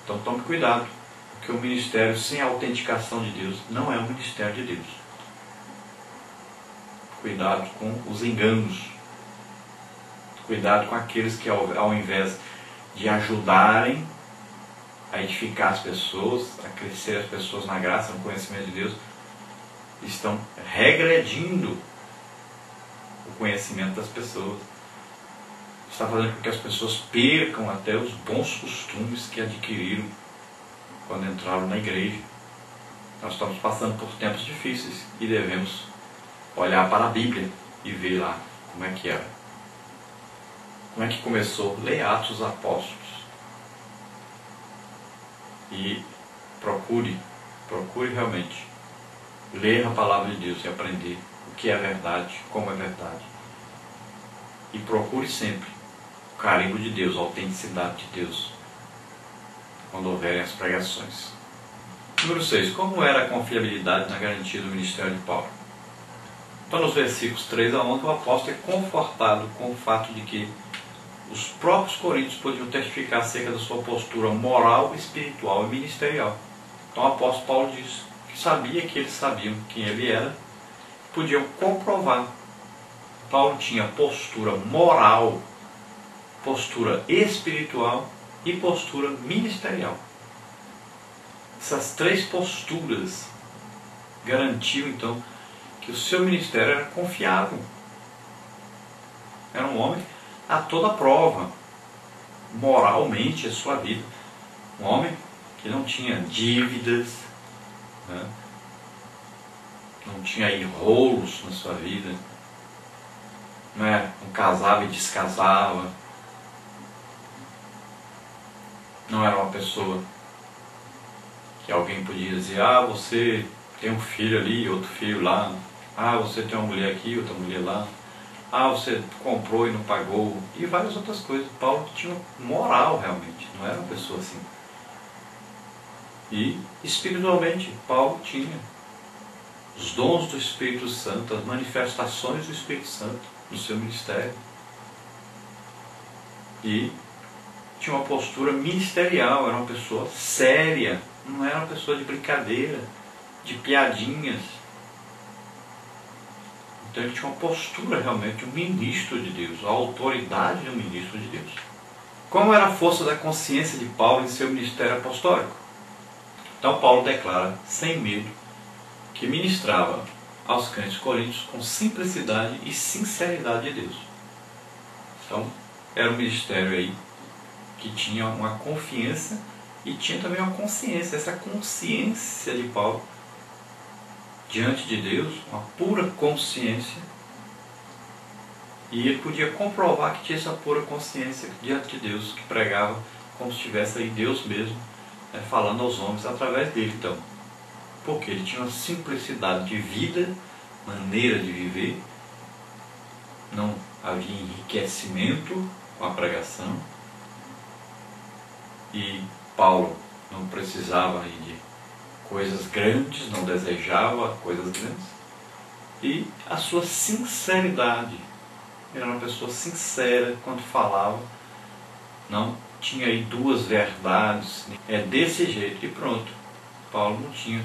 Então tome cuidado, porque o ministério sem a autenticação de Deus não é um ministério de Deus. Cuidado com os enganos. Cuidado com aqueles que, ao invés de ajudarem a edificar as pessoas, a crescer as pessoas na graça, no conhecimento de Deus, estão regredindo o conhecimento das pessoas. Está fazendo com que as pessoas percam até os bons costumes que adquiriram quando entraram na igreja. Nós estamos passando por tempos difíceis e devemos olhar para a Bíblia e ver lá como é que era. Como é que começou? Leia Atos dos Apóstolos. E procure realmente ler a palavra de Deus e aprender o que é verdade, como é verdade. E procure sempre o carimbo de Deus, a autenticidade de Deus, quando houverem as pregações. Número 6. Como era a confiabilidade na garantia do ministério de Paulo? Então, nos versículos 3 a 11, o apóstolo é confortado com o fato de que os próprios coríntios podiam testificar acerca da sua postura moral, espiritual e ministerial. Então, o apóstolo Paulo diz que sabia que eles sabiam quem ele era, podiam comprovar. Paulo tinha postura moral, postura espiritual e postura ministerial. Essas três posturas garantiam, então, que o seu ministério era confiável. Era um homem a toda prova, moralmente, a sua vida. Um homem que não tinha dívidas, né? Não tinha enrolos na sua vida, né? Não casava e descasava, não era uma pessoa que alguém podia dizer: ah, você tem um filho ali, outro filho lá, ah, você tem uma mulher aqui, outra mulher lá, ah, você comprou e não pagou, e várias outras coisas. Paulo tinha moral realmente, não era uma pessoa assim. E espiritualmente, Paulo tinha os dons do Espírito Santo, as manifestações do Espírito Santo no seu ministério. E tinha uma postura ministerial, era uma pessoa séria, não era uma pessoa de brincadeira, de piadinhas. Então ele tinha uma postura realmente de um ministro de Deus, a autoridade de um ministro de Deus. Como era a força da consciência de Paulo em seu ministério apostólico? Então Paulo declara, sem medo, que ministrava aos crentes coríntios com simplicidade e sinceridade de Deus. Então era um ministério aí que tinha uma confiança e tinha também uma consciência, essa consciência de Paulo diante de Deus, uma pura consciência, e ele podia comprovar que tinha essa pura consciência diante de Deus, que pregava como se estivesse aí Deus mesmo, né, falando aos homens através dele. Então, porque ele tinha uma simplicidade de vida, maneira de viver, não havia enriquecimento com a pregação, e Paulo não precisava de coisas grandes, não desejava coisas grandes, e a sua sinceridade, era uma pessoa sincera quando falava, não tinha aí duas verdades, é desse jeito e pronto. Paulo não tinha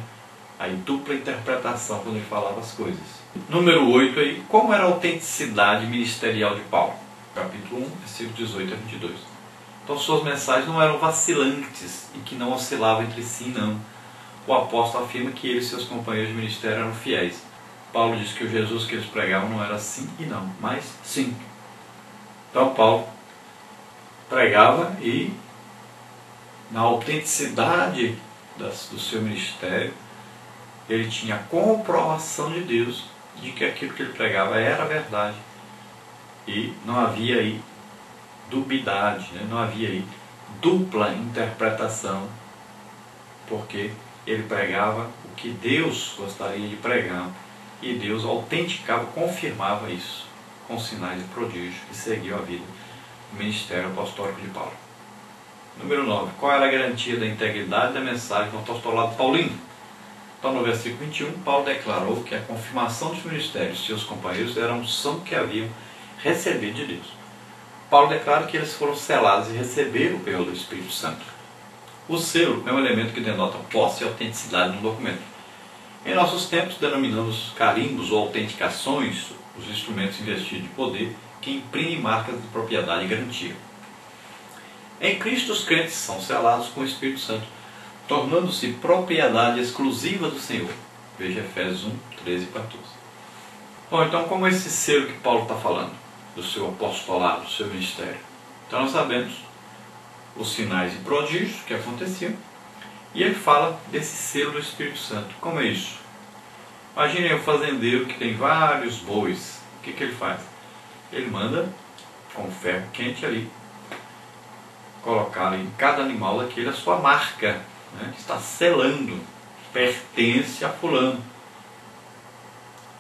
aí dupla interpretação quando ele falava as coisas. Número 8 aí, como era a autenticidade ministerial de Paulo? Capítulo 1, versículos 18 a 22. Então suas mensagens não eram vacilantes e que não oscilavam entre si, não. O apóstolo afirma que ele e seus companheiros de ministério eram fiéis. Paulo diz que o Jesus que eles pregavam não era sim e não, mas sim. Então Paulo pregava e, na autenticidade do seu ministério, ele tinha a comprovação de Deus de que aquilo que ele pregava era verdade. E não havia aí dubidade, né? Não havia aí dupla interpretação, porque ele pregava o que Deus gostaria de pregar, e Deus autenticava, confirmava isso com sinais e prodígios que seguiam a vida do ministério apostólico de Paulo. Número 9. Qual era a garantia da integridade da mensagem do apostolado paulino? Então, no versículo 21, Paulo declarou que a confirmação dos ministérios de seus companheiros era a unção que haviam recebido de Deus. Paulo declara que eles foram selados e receberam pelo Espírito Santo. O selo é um elemento que denota posse e autenticidade do documento. Em nossos tempos, denominamos carimbos ou autenticações os instrumentos investidos de poder que imprimem marcas de propriedade e garantia. Em Cristo, os crentes são selados com o Espírito Santo, tornando-se propriedade exclusiva do Senhor. Veja Efésios 1, 13 e 14. Bom, então como é esse selo que Paulo está falando? Do seu apostolado, do seu ministério. Então nós sabemos os sinais e prodígios que aconteciam, e ele fala desse selo do Espírito Santo. Como é isso? Imaginem um fazendeiro que tem vários bois. O que ele faz? Ele manda, com ferro quente ali, colocar ali em cada animal daquele a sua marca, né, que está selando, pertence a fulano.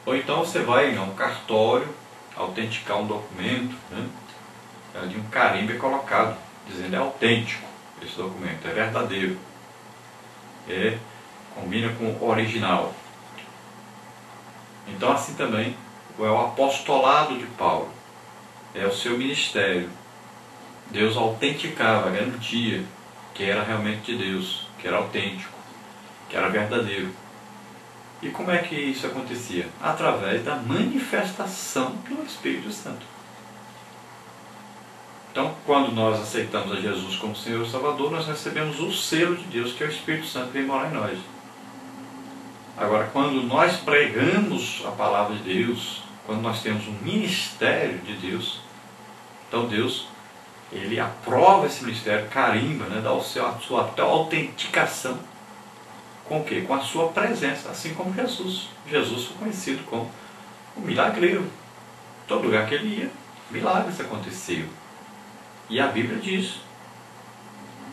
Ou então você vai a um cartório, autenticar um documento, né, ali um carimbo é colocado, dizendo é autêntico esse documento, é verdadeiro, combina com o original. Então assim também é o apostolado de Paulo, é o seu ministério. Deus autenticava, garantia que era realmente de Deus, que era autêntico, que era verdadeiro. E como é que isso acontecia? Através da manifestação do Espírito Santo. Então, quando nós aceitamos a Jesus como Senhor e Salvador, nós recebemos o selo de Deus, que é o Espírito Santo que vem morar em nós. Agora, quando nós pregamos a palavra de Deus, quando nós temos um ministério de Deus, então Deus, ele aprova esse ministério, carimba, né, dá a sua autenticação. Com o quê? Com a sua presença, assim como Jesus. Jesus foi conhecido como o milagreiro. Todo lugar que ele ia, milagres aconteciam. E a Bíblia diz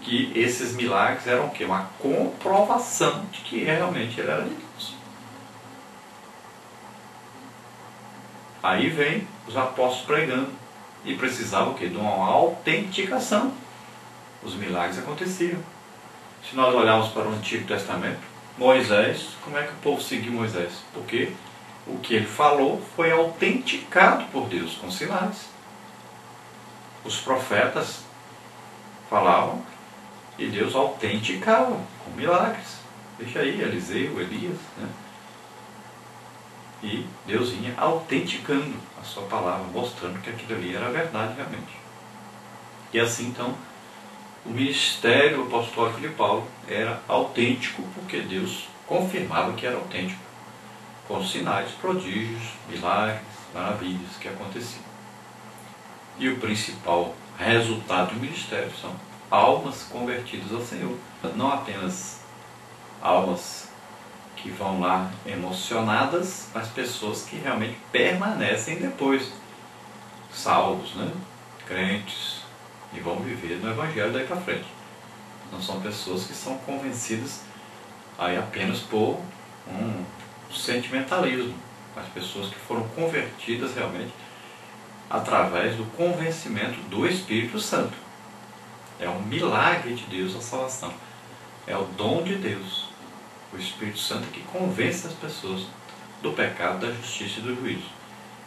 que esses milagres eram o quê? Uma comprovação de que realmente ele era de Deus. Aí vem os apóstolos pregando e precisavam o quê? De uma autenticação. Os milagres aconteciam. Se nós olharmos para o Antigo Testamento, Moisés, como é que o povo seguiu Moisés? Porque o que ele falou foi autenticado por Deus com sinais. Os profetas falavam e Deus autenticava com milagres. Veja aí, Eliseu, Elias, né? E Deus vinha autenticando a sua palavra, mostrando que aquilo ali era verdade realmente. E assim então, o ministério apostólico de Paulo era autêntico, porque Deus confirmava que era autêntico, com sinais, prodígios, milagres, maravilhas que aconteciam. E o principal resultado do ministério são almas convertidas ao Senhor. Não apenas almas que vão lá emocionadas, mas pessoas que realmente permanecem depois, salvos, né? Crentes, e vão viver no Evangelho daí para frente. Não são pessoas que são convencidas aí apenas por um sentimentalismo, mas pessoas que foram convertidas realmente através do convencimento do Espírito Santo. É um milagre de Deus a salvação. É o dom de Deus, o Espírito Santo, que convence as pessoas do pecado, da justiça e do juízo.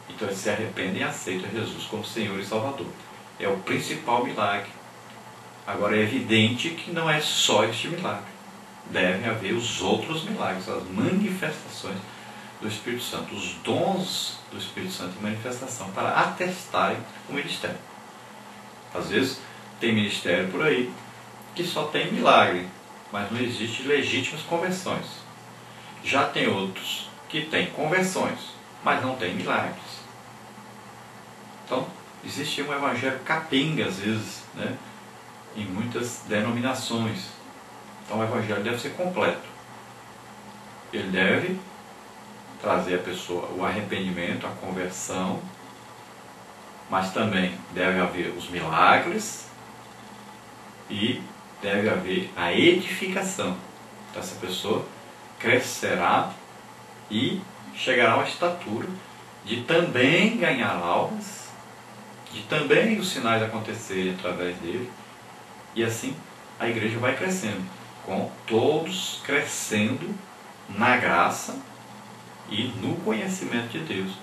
Então eles se arrependem e aceitam Jesus como Senhor e Salvador. É o principal milagre. Agora é evidente que não é só este milagre. Devem haver os outros milagres, as manifestações do Espírito Santo, os dons do Espírito Santo em manifestação, para atestarem o ministério. Às vezes tem ministério por aí que só tem milagre, mas não existe legítimas conversões. Já tem outros que têm conversões, mas não tem milagres. Então, existe um evangelho capenga, às vezes, né, em muitas denominações. Então o evangelho deve ser completo. Ele deve trazer a pessoa o arrependimento, a conversão, mas também deve haver os milagres e deve haver a edificação. Então essa pessoa crescerá e chegará a uma estatura de também ganhar almas, de também os sinais acontecerem através dele, e assim a igreja vai crescendo, com todos crescendo na graça e no conhecimento de Deus.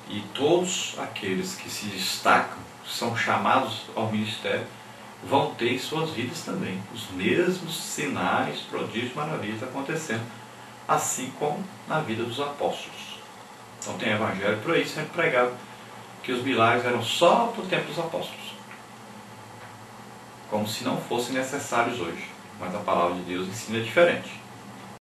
E todos aqueles que se destacam, são chamados ao ministério, vão ter em suas vidas também os mesmos sinais, prodígios, maravilhas acontecendo, assim como na vida dos apóstolos. Então tem evangelho por aí sendo pregado que os milagres eram só para o tempo dos apóstolos, como se não fossem necessários hoje. Mas a palavra de Deus ensina diferente.